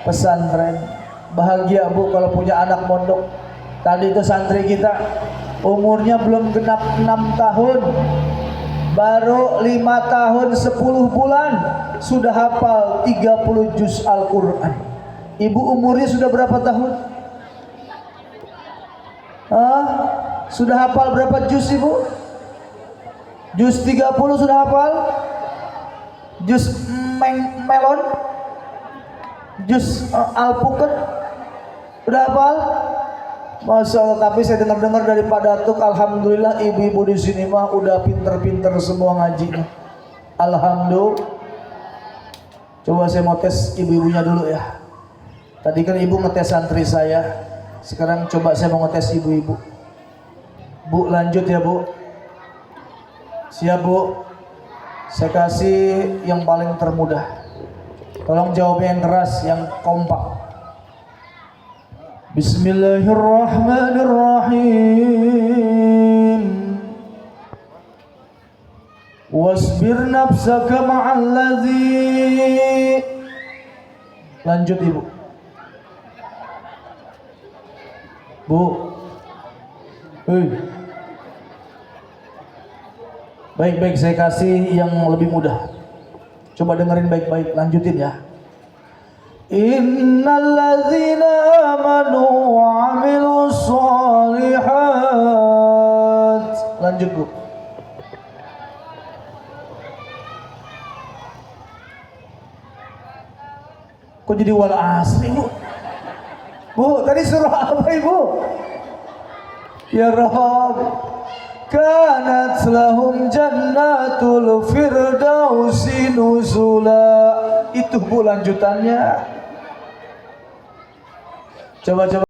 pesantren. Bahagia Bu kalau punya anak mondok. Tadi itu santri kita umurnya belum genap 6 tahun, baru 5 tahun 10 bulan sudah hafal 30 juz Al-Quran. Ibu umurnya sudah berapa tahun? Sudah hafal berapa juz Ibu? Juz 30 sudah hafal? Juz melon? Juz alpukat udah hafal? Masya Allah. Tapi saya dengar dari Pak Datuk, alhamdulillah ibu-ibu di sini mah udah pinter-pinter semua ngajinya. Alhamdulillah. Coba saya mau tes ibu-ibunya dulu ya. Tadi kan ibu ngetes santri saya, sekarang coba saya mau ngetes ibu-ibu. Bu lanjut ya Bu. Siap Bu. Saya kasih yang paling termudah. Tolong jawabnya yang keras, yang kompak. Bismillahirrahmanirrahim. Wasbir nafsaka ma'al ladzi. Lanjut Ibu. Bu. Baik-baik, saya kasih yang lebih mudah. Coba dengerin baik-baik, lanjutin ya. Innalladzina amanu wa 'amilus shalihat. Lanjut Bu. Kok jadi wal asri Bu? Bu, tadi surah apa Ibu? Ya Rabb, kanat lahum jannatul firdausi nuzula. Itu Bu lanjutannya. Coba